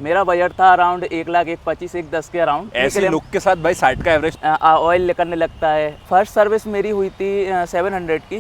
मेरा बजट था अराउंड 1,25,000 1,10 के अराउंड। ऐसे लुक के साथ भाई 60 का एवरेज ऑयल निकलने लगता है। फर्स्ट सर्विस मेरी हुई थी 700 की,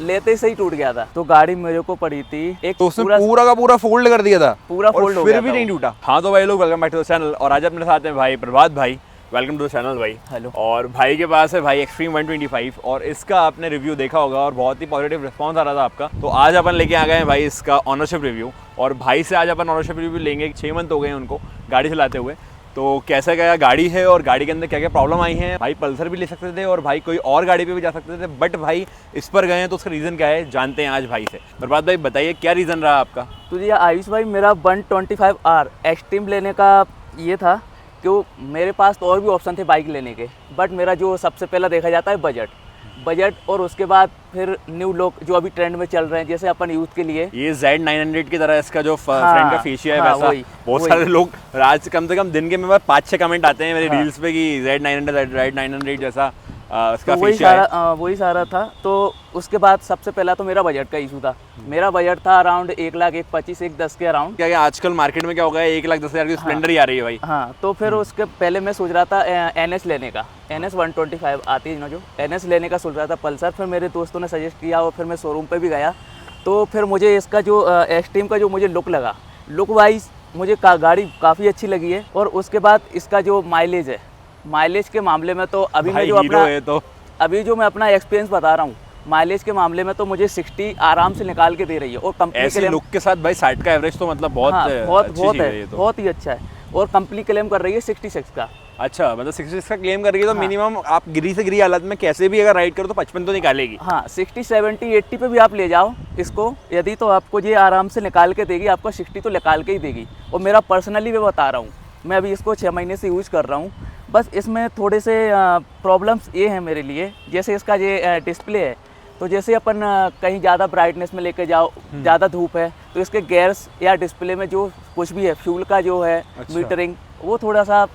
लेते ही सही टूट गया था। तो गाड़ी मेरे को पड़ी थी एक, तो उसने पूरा का पूरा फोल्ड कर दिया था, पूरा फोल्ड हो गया, फिर भी नहीं टूटा। हाँ तो भाई लोग, welcome back to the channel. और आज अपने साथ हैं भाई प्रभात भाई, वेलकम टू द चैनल भाई। हेलो। और भाई के पास है भाई एक्सट्रीम 125 और इसका आपने रिव्यू देखा होगा और बहुत ही पॉजिटिव रिस्पांस आ रहा था आपका। तो आज अपन लेके आ गए हैं भाई इसका ऑनरशिप रिव्यू। और भाई से आज अपन ऑनरशिप रिव्यू लेंगे। 6 मंथ हो गए हैं उनको गाड़ी चलाते हुए। तो कैसा क्या गाड़ी है और गाड़ी के अंदर क्या क्या प्रॉब्लम आई है। भाई पल्सर भी ले सकते थे और भाई कोई और गाड़ी पे भी जा सकते थे, बट भाई इस पर गए हैं तो उसका रीज़न क्या है जानते हैं आज भाई से। प्रभात भाई बताइए क्या रीज़न रहा आपका। तो ये आयुष भाई, मेरा 125R एक्सट्रीम लेने का ये था कि मेरे पास तो और भी ऑप्शन थे बाइक लेने के, बट मेरा जो सबसे पहला देखा जाता है बजट, और उसके बाद फिर न्यू लुक जो अभी ट्रेंड में चल रहे हैं, जैसे अपन यूथ के लिए ये Z900 की तरह इसका जो फ्रंट का फेशिया है वैसा। बहुत सारे लोग आज कम से कम दिन के मेरे पास 5-6 कमेंट आते हैं मेरे रील्स पे कि Z900 जैसा इसका तो फेशिया वही सारा था। तो उसके बाद सबसे पहला तो मेरा बजट का इशू था। मेरा बजट था अराउंड 1,25,000 1,10 के अराउंड। क्या आजकल मार्केट में क्या हो गया, 1,10,000 की स्प्लेंडर ही आ रही है भाई। हाँ, तो फिर उसके पहले मैं सोच रहा था NS लेने का, NS 125 आती है ना जो, NS लेने का सोच रहा था पल्सर। फिर मेरे दोस्तों ने सजेस्ट किया और फिर मैं शोरूम पे भी गया। तो फिर मुझे इसका जो एक्सट्रीम का जो मुझे लुक लगा, लुक वाइज मुझे गाड़ी काफ़ी अच्छी लगी है। और उसके बाद इसका जो माइलेज है, माइलेज के मामले में तो अभी मैं जो अपना एक्सपीरियंस बता रहा हूँ, माइलेज के मामले में तो मुझे 60 आराम से निकाल के दे रही है। और कंपनी ऐसे लुक के साथ भाई 60 का एवरेज तो मतलब बहुत ही अच्छा है। और कंपनी क्लेम कर रही है 66 का। अच्छा, मतलब 66 का क्लेम कर रही है तो मिनिमम आप गिरी से गिरी हालत में कैसे भी अगर राइड करो तो 55 तो निकालेगी। हाँ, 60 70 80 पे भी आप ले जाओ इसको यदि, तो आपको ये आराम से निकाल के देगी। आपका 60 तो निकाल के ही देगी। और मेरा पर्सनली मैं बता रहा हूँ, मैं अभी इसको 6 महीने से यूज़ कर रहा हूँ। बस इसमें थोड़े से प्रॉब्लम्स ये हैं मेरे लिए, जैसे इसका ये डिस्प्ले है। तो जैसे अपन कहीं ज़्यादा ब्राइटनेस में लेके जाओ, ज़्यादा धूप है, तो इसके गेयर्स या डिस्प्ले में जो कुछ भी है, फ्यूल का जो है मीटरिंग, वो थोड़ा सा,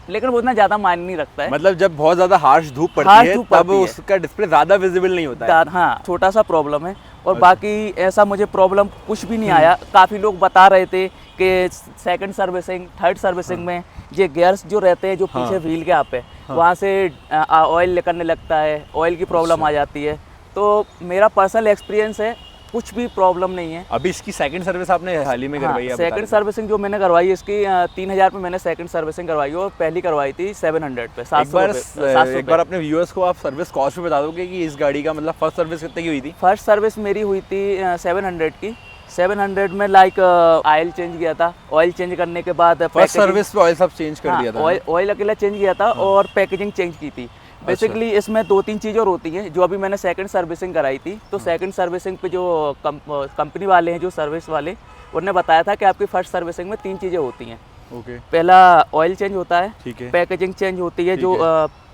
लेकिन वो उतना ज़्यादा मायने नहीं रखता है। मतलब जब बहुत ज़्यादा हार्श धूप पड़ती है तब उसका डिस्प्ले ज़्यादा विजिबल नहीं होता है। हाँ, छोटा सा प्रॉब्लम है। और बाकी ऐसा मुझे प्रॉब्लम कुछ भी नहीं आया। काफ़ी लोग बता रहे थे कि सेकंड सर्विसिंग, थर्ड सर्विसिंग में ये गियर्स जो रहते हैं जो पीछे व्हील के यहाँ पे, वहाँ से ऑयल निकलने लगता है, ऑयल की प्रॉब्लम आ जाती है। तो मेरा पर्सनल एक्सपीरियंस है, कुछ भी प्रॉब्लम नहीं है। अभी इसकी सेकंड सर्विस आपने हाल ही में करवाई है? सेकंड सर्विसिंग जो मैंने करवाई है इसकी 3,000 पे मैंने सेकंड सर्विसिंग करवाई और पहली करवाई थी 700 पे, 700 एक बार अपने व्यूअर्स को आप सर्विस कॉस्ट भी बता दोगे कि इस गाड़ी का मतलब फर्स्ट सर्विस कितने की हुई थी? फर्स्ट सर्विस मेरी हुई थी 700 की। 700 में लाइक ऑयल चेंज किया था। ऑयल चेंज करने के बाद फर्स्ट सर्विस पे ऑयल सब चेंज कर दिया था। ऑयल अकेला चेंज किया था और पैकेजिंग चेंज की थी। बेसिकली इसमें 2-3 चीज़ें और होती हैं जो अभी मैंने सेकंड सर्विसिंग कराई थी। तो सेकंड सर्विसिंग पे जो कंपनी वाले हैं, जो सर्विस वाले, उन्होंने बताया था कि आपकी फर्स्ट सर्विसिंग में 3 चीज़ें होती हैं। ओके। पहला ऑयल चेंज होता है, ठीक है, पैकेजिंग चेंज होती है, जो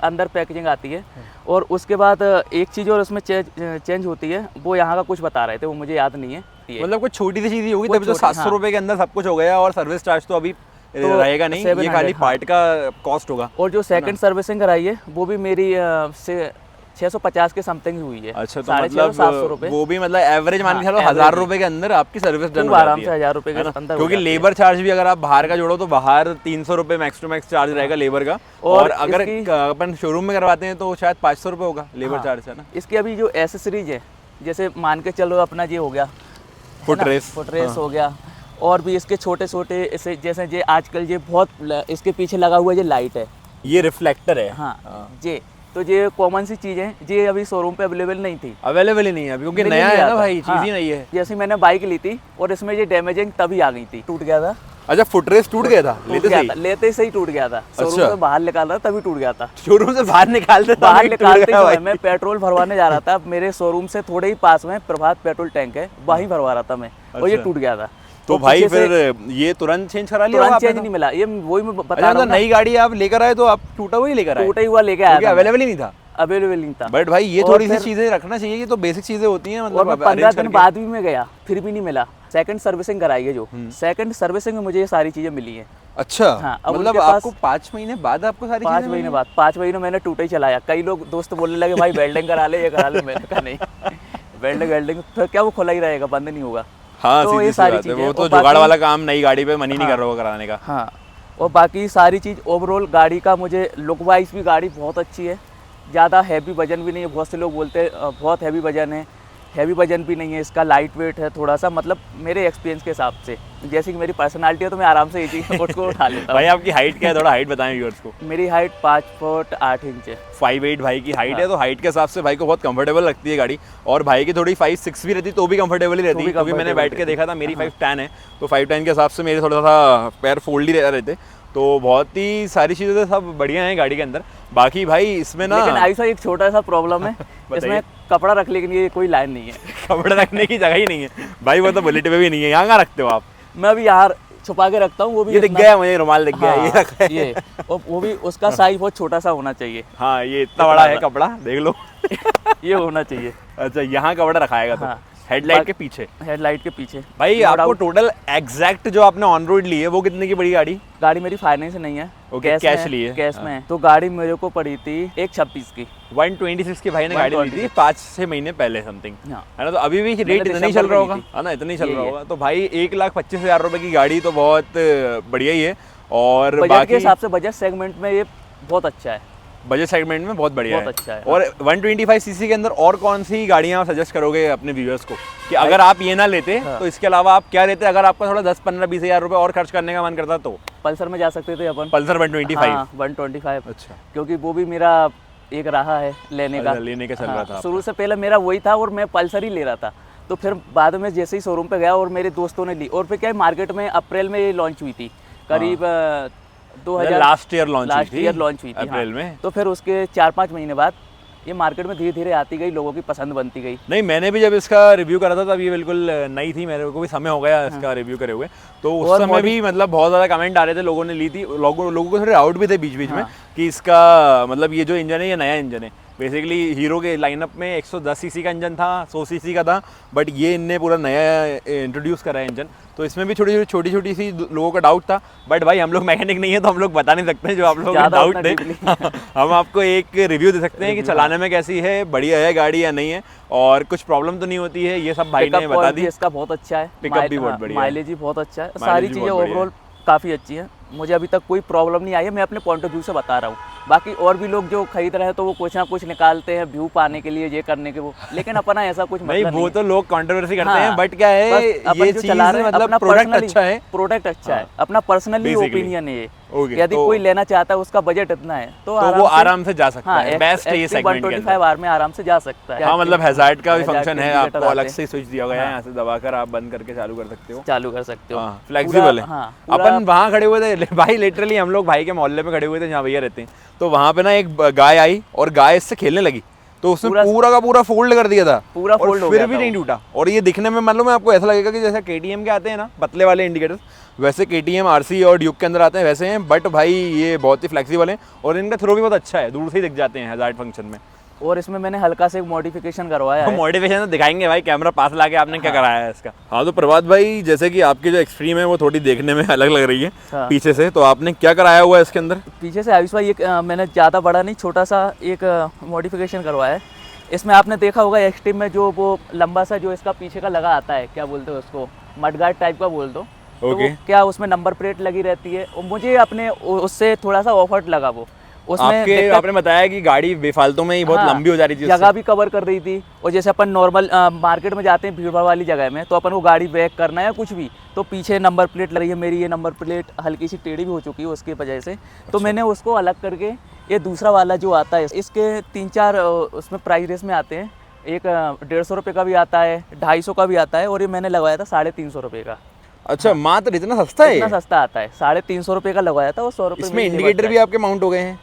अंदर पैकेजिंग आती है, और उसके बाद एक चीज़ और उसमें चेंज होती है, वो यहाँ का कुछ बता रहे थे, वो मुझे याद नहीं है। मतलब कुछ छोटी सी चीज़ ही होगी, तभी तो 700 रुपये के अंदर सब कुछ हो गया। और सर्विस चार्ज तो अभी तो रहेगा नहीं, ये खाली पार्ट का कॉस्ट होगा। और जो सेकंड सर्विसिंग कराई है वो भी मेरी से 650 के समथिंग हुई है। अच्छा, तो मतलब 700 रुपये, वो भी मतलब एवरेज मान के चलो 1,000 रुपये के अंदर आपकी सर्विस डन हो आराम से 1,000 रुपये के अंदर। क्योंकि लेबर चार्ज भी अगर आप बाहर का जोड़ो तो बाहर 300 रुपये मैक्स टू मैक्स चार्ज रहेगा लेबर का। और अगर अपन शोरूम में करवाते हैं तो शायद 500 रुपये होगा लेबर चार्ज, है ना। इसकी अभी जो एसेसरीज है, जैसे मान के चलो अपना ये हो गया फुटरेस हो गया, और भी इसके छोटे छोटे ऐसे, जैसे ये आजकल ये बहुत इसके पीछे लगा हुआ ये लाइट है, ये रिफ्लेक्टर है। हाँ, ये तो ये कॉमन सी चीज़ है, ये अभी शोरूम पे अवेलेबल नहीं थी। अवेलेबल ही नहीं है अभी, क्योंकि नया है ना भाई, चीज़ ही नहीं है। जैसे मैंने बाइक ली थी और इसमें ये डैमेजिंग तभी आ गई थी, टूट गया था। अच्छा, फुटरेस टूट गया था लेते से ही टूट गया था। शोरूम से बाहर निकाला तभी टूट गया था। शोरूम से बाहर निकालते मैं पेट्रोल भरवाने जा रहा था, मेरे शोरूम से थोड़े ही पास में प्रभात पेट्रोल टैंक है, वहीं भरवा रहा था मैं, और ये टूट गया था। तो भाई फिर ये तुरंत चेंज करा लिया? तुरंत चेंज नहीं मिला, ये वही मैं बता रहा हूं। नई गाड़ी आप लेकर आए तो आप टूटा हुआ ही लेकर आए? टूटा हुआ लेके आया, अवेलेबल ही नहीं था। अवेलेबल नहीं था। बट भाई ये थोड़ी सी चीजें रखना चाहिए, ये तो बेसिक चीजें होती हैं। मतलब 15 दिन बाद भी मैं गया, फिर भी नहीं मिला। सेकंड सर्विसिंग कराई है जो, सेकंड सर्विसिंग में मुझे ये सारी चीजें मिली हैं। अच्छा, हाँ, मतलब आपको 5 महीने बाद आपको सारी 5 महीने बाद 5 महीने मैंने टूटा ही चलाया। कई लोग दोस्त बोलने लगे भाई वेल्डिंग करा ले, ये करा ले। मैंने कहा नहीं, वेल्डिंग फिर क्या वो खुला ही रहेगा, बंद नहीं होगा। हाँ तो सीधी ये सी सारी बात है, चीज़ें वो तो और जुगाड़ बाकी- वाला काम नई गाड़ी पे मन ही नहीं हाँ। कर रहा होगा कराने का। हाँ, और बाकी सारी चीज़ ओवरऑल गाड़ी का मुझे लुक वाइज भी गाड़ी बहुत अच्छी है। ज़्यादा हैवी वजन भी नहीं है, बहुत से लोग बोलते हैं बहुत हैवी वजन है, हैवी वजन भी नहीं है इसका, लाइट वेट है थोड़ा सा, मतलब मेरे एक्सपीरियंस के हिसाब से। जैसे कि मेरी पर्सनालिटी है तो मैं आराम से ये चीज़ उसको उठा लेता भाई हूँ। आपकी हाइट क्या है, थोड़ा हाइट बताएं व्यूअर्स को। मेरी हाइट 5 फुट 8 इंच है। 5'8" भाई की हाइट हाँ। है, तो हाइट के हिसाब से भाई को बहुत कंफर्टेबल लगती है गाड़ी। और भाई की थोड़ी 5'6" भी रहती तो भी कंफर्टेबल ही रहती, भी क्योंकि मैंने comfortable बैठ के रहती। देखा था, मेरी हाँ। 5'10" है, तो 5'10" के हिसाब से मेरे थोड़ा सा पैर फोल्ड ही रहते, तो बहुत ही सारी चीज़ें तो सब बढ़िया हैं गाड़ी के अंदर। बाकी भाई इसमें ना लेकिन ऐसा एक छोटा सा प्रॉब्लम है, इसमें कपड़ा रखने के लिए कोई लाइन नहीं है। कपड़े रखने की जगह ही नहीं है भाई, वो तो बुलेट पे भी नहीं है। यहाँ कहाँ रखते हो आप? मैं अभी यार छुपा के रखता हूँ, वो भी ये दिख इतना- गया मुझे, रुमाल दिख गया, ये हाँ, रखा है। ये और वो भी उसका साइज बहुत छोटा सा होना चाहिए। हाँ ये इतना बड़ा है कपड़ा, देख लो। ये होना चाहिए अच्छा यहाँ कपड़ा रखाएगा तो हाँ। हेडलाइट के पीछे। हेडलाइट के पीछे। भाई No आपको doubt। टोटल एग्जैक्ट जो आपने ऑन रोड ली है वो कितने की पड़ी गाड़ी? गाड़ी मेरी फाइनेंस नहीं है, Okay, कैश ली है। कैश हाँ। में है। तो गाड़ी मेरे को पड़ी थी 126 की। 126 की भाई ने गाड़ी ली थी 126 5-6 महीने पहले समथिंग, हाँ। है ना? तो अभी भी रेट इतना ही दिसंबर चल में रहा ली होगा, थी। है ना? इतना ही चल यही रहा है। होगा। तो भाई 1,25,000 रुपए की गाड़ी तो बहुत बढ़िया ही है। और बजट के बाकी हिसाब से बजट सेगमेंट में ये बहुत अच्छा है। बजट सेगमेंट में बहुत बढ़िया बहुत अच्छा है। और 125 सीसी के अंदर और कौन सी गाड़ियां सजेस्ट करोगे अपने व्यूअर्स को कि अगर आप ये ना लेते हाँ। तो इसके अलावा आप क्या लेते अगर आपका थोड़ा 10-15-20 हज़ार रुपए और खर्च करने का मन करता तो? पल्सर में जा सकते थे अपन। पल्सर 125। हाँ, 125। अच्छा, क्योंकि वो भी मेरा एक रहा है लेने का। अच्छा, लेने का चल रहा था शुरू से पहले मेरा वही था और मैं पल्सर ही ले रहा था। तो फिर बाद में जैसे ही शोरूम पे गया और मेरे दोस्तों ने ली, और फिर क्या है, मार्केट में अप्रैल में ये लॉन्च हुई थी, करीब 2000 last year launch last year launch हुई थी अप्रैल हाँ। में। तो फिर उसके 4-5 महीने बाद ये मार्केट में धीरे धीरे आती गई, लोगों की पसंद बनती गई। नहीं मैंने भी जब इसका रिव्यू करा था तब ये बिल्कुल नई थी, मेरे को भी समय हो गया इसका रिव्यू करे हुए। तो उस और समय भी मतलब बहुत ज़्यादा कमेंट आ रहे थे, लोगों ने ली थी, लोगों को थोड़े डाउट भी थे बीच बीच में कि इसका मतलब ये जो इंजन है ये नया इंजन है। बेसिकली हीरो के लाइनअप में 110 सीसी का इंजन था, 100 सीसी का था, बट ये इनने पूरा नया इंट्रोड्यूस करा है इंजन। तो इसमें भी छोटी छोटी सी लोगों का डाउट था, बट भाई हम लोग मैकेनिक नहीं है तो हम लोग बता नहीं सकते जो आप लोगों का ज़्यादा डाउट उतना है। deeply। हम आपको एक रिव्यू दे सकते हैं कि चलाने में कैसी है, बढ़िया है गाड़ी या नहीं है, और कुछ प्रॉब्लम तो नहीं होती है, ये सब भाई ने पिकअप बता पॉइंट भी दी। इसका बहुत अच्छा है, पिकअप भी बहुत बढ़िया है। माइलेज भी बहुत अच्छा है, माइलेज सारी भी चीज़ें बहुत बढ़िया ओवरऑल काफ़ी अच्छी हैं। मुझे अभी तक कोई प्रॉब्लम नहीं आई है, मैं अपने पॉइंट ऑफ व्यू से बता रहा हूँ। बाकी और भी लोग जो खरीद रहे हैं तो वो कुछ ना कुछ निकालते हैं व्यू पाने के लिए, ये करने के वो, लेकिन अपना ऐसा कुछ नहीं मतलब वो है। तो लोग कंट्रोवर्सी करते हाँ, हैं, बट क्या है बस अपन ये जो चीज चला रहे हैं, मतलब अपना प्रोडक्ट personally- अच्छा है। प्रोडक्ट अच्छा है, अपना पर्सनली Basically। ओपिनियन है ये। Okay, यदि तो- कोई लेना चाहता है, उसका बजट इतना है तो वो आराम से जा सकता हाँ, है, बेस्ट है ये सेगमेंट के 125 अंदर। आर में आराम से जा सकता है। हाँ मतलब हैजार्ड का भी Hazard फंक्शन के है, indicator आपको अलग आते हैं। से स्विच दिया गया है, हाँ। यहाँ से दबाकर आप बंद करके चालू कर सकते हो। चालू कर सकते हो। हाँ फ्लेक्सिबल है। हाँ, अपन वहाँ खड़े हुए थे भाई, लिटरली हम लोग भाई के मोहल्ले में खड़े हुए थे जहाँ भैया रहते हैं, तो वहाँ पे ना एक गाय आई और गाय इससे खेलने लगी, तो उसने पूरा का पूरा फोल्ड कर दिया था, पूरा और फोल्ड हो फिर गया भी था नहीं वो। टूटा। और ये दिखने में मतलब आपको ऐसा लगेगा कि जैसे KTM के आते हैं ना पतले वाले इंडिकेटर्स, वैसे KTM RC और ड्यूक के अंदर आते हैं वैसे हैं, बट भाई ये बहुत ही फ्लेक्सिबल है और इनका थ्रो भी बहुत अच्छा है, दूर से ही दिख जाते हैं हैजार्ड फंक्शन में। और इसमें मैंने हल्का से एक मॉडिफिकेशन करवाया है। मोटिवेशन तो दिखाएंगे भाई, कैमरा पास लाके आपने क्या कराया है इसका। हाँ तो प्रभात भाई, जैसे कि आपकी जो एक्सट्रीम है वो थोड़ी देखने में अलग लग रही है हाँ। पीछे से, तो आपने क्या कराया हुआ है इसके अंदर? पीछे से आयुष भाई एक मैंने ज़्यादा बड़ा नहीं, छोटा सा एक मॉडिफिकेशन करवाया है। इसमें आपने देखा होगा एक्सट्रीम में जो वो लंबा सा जो इसका पीछे का लगा आता है, क्या बोलते हो उसको, मडगार्ड टाइप का बोल दो। तो वो Okay। क्या उसमें नंबर प्लेट लगी रहती है, और मुझे अपने उससे थोड़ा सा ऑफर्ट लगा वो। उसमें आपके आपने बताया कि गाड़ी बेफालतू में ही बहुत हाँ, लंबी हो जा रही थी जगह उससे। भी कवर कर रही थी। और जैसे अपन नॉर्मल मार्केट में जाते हैं भीड़ भाड़ वाली जगह में, तो अपन को गाड़ी बैक करना है या कुछ भी, तो पीछे नंबर प्लेट लग रही है, मेरी ये नंबर प्लेट हल्की सी टेढ़ी भी हो चुकी है उसकी वजह से। तो मैंने उसको अलग करके ये दूसरा वाला जो आता है, इसके 3-4 उसमें प्राइस रेस में आते हैं। एक 150 रुपये का भी आता है, 250 का भी आता है, और ये मैंने लगवाया था 350 रुपये का। अच्छा मात्र इतना सस्ता है इतना ये? सस्ता आता है, 350 रुपये का लगवाया था, और 100 रुपये इसमें इंडिकेटर भी आपके माउंट हो गए हैं?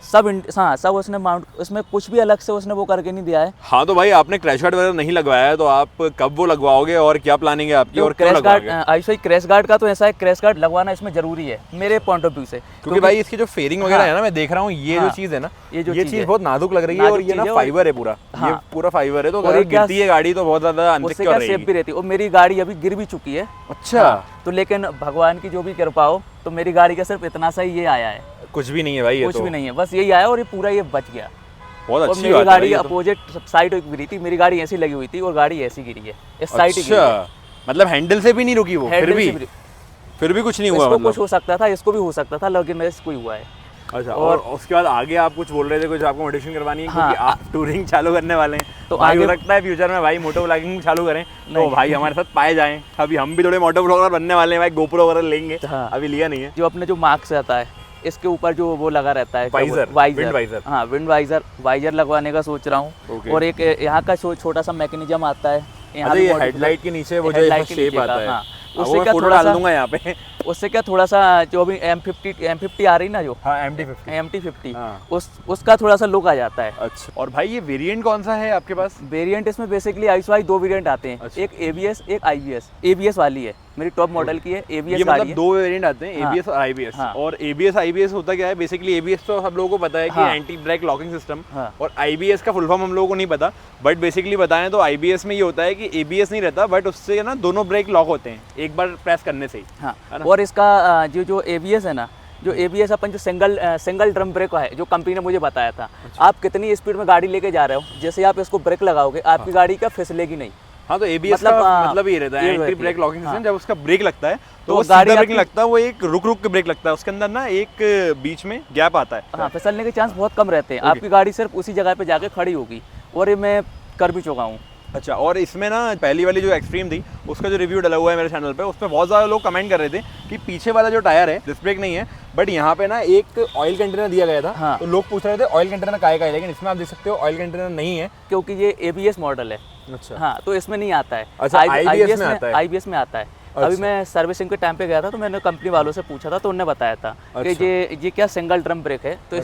हाँ सब उसने माउंट, उसमें कुछ भी अलग से उसने वो करके नहीं दिया है। हाँ तो भाई आपने क्रैश गार्ड वगैरह नहीं लगवाया है, तो आप कब वो लगवाओगे और क्या प्लानिंग है आपकी, और क्यों क्रैश गार्ड, लगवाओगे? आयुष भाई क्रैश गार्ड का तो ऐसा है, क्रैश गार्ड लगवाना इसमें जरूरी है मेरे पॉइंट ऑफ व्यू से, क्योंकि भाई इसकी जो फेयरिंग वगैरह हाँ। है ना, मैं देख रहा हूँ ये जो हाँ। चीज़ है ना, ये जो ये चीज़ चीज़ है, बहुत नाजुक लग रही है, नाजुक और ये चीज़ ना है, और- फाइबर है पूरा, ये हाँ। पूरा फाइबर है, तो और अगर ये क्या- गिरती है गाड़ी तो बहुत ज़्यादा उससे अनसिक्योर क्या सेफ रहेगी। भी रहती है। और मेरी गाड़ी अभी गिर भी चुकी है। अच्छा तो लेकिन भगवान की जो भी कृपा हो, तो मेरी गाड़ी का सिर्फ इतना सा ही ये आया है, कुछ भी नहीं है भाई, ये कुछ तो भी नहीं है, बस यही आया और ये पूरा ये बच गया। बहुत और अच्छी मेरी बात है भाई गाड़ी ये तो। अपोजिट साइड गिरी थी, मेरी गाड़ी ऐसी लगी हुई थी और गाड़ी ऐसी गिरी है, इस साइड ही गिरी है। अच्छा मतलब हैंडल से भी नहीं रुकी वो, फिर भी कुछ नहीं हुआ इसको मतलब। कुछ हो सकता था, इसको भी हो सकता था, लेकिन इसको ही हुआ है। अच्छा, और उसके बाद आगे आप कुछ बोल रहे थे, कुछ आपको मॉडिफिकेशन करवानी है क्योंकि हाँ, आप टूरिंग चालू करने वाले हैं, तो तो भाई हो आगे- सकता है फ्यूचर में भाई मोटो व्लॉगिंग चालू करें तो नहीं। भाई हमारे साथ पाए जाएं। अभी हम भी थोड़े मोटो व्लॉगर बनने वाले हैं भाई, गोप्रो वगैरह लेंगे, हाँ। अभी लिया नहीं है। जो अपने जो मार्क्स रहता है इसके ऊपर जो वो लगा रहता है, वाइजर, वाइजर, विंड वाइजर। हाँ विंड वाइजर लगवाने का सोच रहा हूँ। ओके। और एक यहाँ का छोटा सा मैकेनिज्म आता है यहाँ अच्छा, भी ये मॉडिफाई- हेडलाइट के नीचे वो जो हेडलाइट के शेप नीचे आता का, है, हाँ। अब उससे वो मैं क्या फोटो थोड़ा डाल सा दूंगा यहाँ पे। उससे क्या थोड़ा सा जो भी M50 आ रही ना, जो हाँ, MT-50। MT50 हाँ। उसका थोड़ा सा लुक आ जाता है। अच्छा, और भाई ये वेरिएंट कौन सा है आपके पास? वेरिएंट इसमें बेसिकली आईएसआई 2 वेरिएंट आते हैं, अच्छा। एक ABS एक IBS। ABS वाली है मेरी टॉप मॉडल की है, ABS ये वाली मतलब है। 2 वेरिएंट आते हैं, हाँ। ABS और IBS। हाँ। और ABS IBS होता क्या है? बेसिकली ABS तो सब लोगों को पता है कि हाँ। एंटी ब्रेक लॉकिंग सिस्टम, हाँ। और IBS का फुल फॉर्म हम लोगों को नहीं पता, बट बेसिकली बताएं तो IBS में ये होता है कि ABS नहीं रहता, बट उससे ना दोनों ब्रेक लॉक होते हैं एक बार प्रेस करने से ही। हाँ, है ना? और इसका जो ABS है ना, जो ABS अपन जो सिंगल ड्रम ब्रेक है, जो कंपनी ने मुझे बताया था। आप कितनी स्पीड में गाड़ी लेके जा रहे हो, जैसे आप इसको ब्रेक लगाओगे आपकी गाड़ी का फिसलेगी नहीं। हाँ, तो ABS मतलब, का मतलब ये रहता है ये एंटी रहती है। Brake locking system. हाँ। जब उसका ब्रेक लगता है तो तो वो गाड़ी सीधा ब्रेक नहीं आपकी- लगता, वो एक रुक के ब्रेक लगता है, उसके अंदर ना एक बीच में गैप आता है। हाँ, फिसलने के चांस बहुत कम रहते हैं। आपकी गाड़ी सिर्फ उसी जगह पे जाके खड़ी होगी, और ये मैं कर भी चुका हूँ। अच्छा, और इसमें ना पहली वाली जो एक्सट्रीम थी उसका जो रिव्यू डला हुआ है मेरे चैनल पे, उसमें बहुत ज़्यादा लोग कमेंट कर रहे थे कि पीछे वाला जो टायर है डिस्क ब्रेक नहीं है, बट यहाँ पे ना एक ऑयल कंटेनर दिया गया था। हाँ। तो लोग पूछ रहे थे ऑयल कंटेनर का है, लेकिन इसमें आप देख सकते हो ऑयल कंटेनर नहीं है। क्योंकि ये ABS मॉडल है। अच्छा। हाँ, तो इसमें नहीं आता है। अच्छा, IBS में आता है। IBS में आता है। अभी अच्छा। मैं सर्विसिंग के टाइम पे गया था, तो मैंने कंपनी वालों से पूछा था, तो उन्होंने बताया था कि अच्छा। ये क्या सिंगल ड्रम ब्रेक है, तो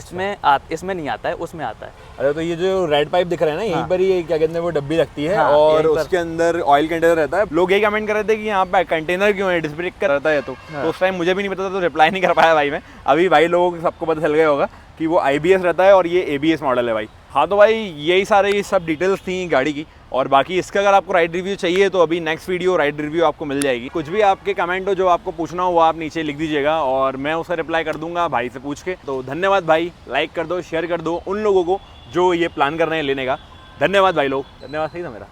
इसमें नहीं आता है, उसमें आता है। अरे तो ये जो रेड पाइप दिख रहा है ना, यहीं हाँ। पर ही क्या कहते हैं वो डब्बी लगती है, हाँ, और यहीं पर। उसके अंदर ऑयल कंटेनर रहता है। लोग यही कमेंट कर रहे थे कि यहाँ पे कंटेनर क्यों है, डिस्क ब्रेक का रहता है। तो उस टाइम मुझे भी नहीं पता था, तो रिप्लाई नहीं कर पाया भाई मैं। अभी भाई लोगों को सबको पता चल गया होगा कि वो IBS रहता है और ये ABS मॉडल है भाई। हाँ, तो भाई यही सारे सब डिटेल्स थी गाड़ी की, और बाकी इसका अगर आपको राइड रिव्यू चाहिए तो अभी नेक्स्ट वीडियो राइड रिव्यू आपको मिल जाएगी। कुछ भी आपके कमेंट हो जो आपको पूछना हो वो आप नीचे लिख दीजिएगा, और मैं उसका रिप्लाई कर दूंगा भाई से पूछ के। तो धन्यवाद भाई, लाइक कर दो, शेयर कर दो उन लोगों को जो ये प्लान कर रहे हैं लेने का। धन्यवाद भाई लोग, धन्यवाद। सही था मेरा।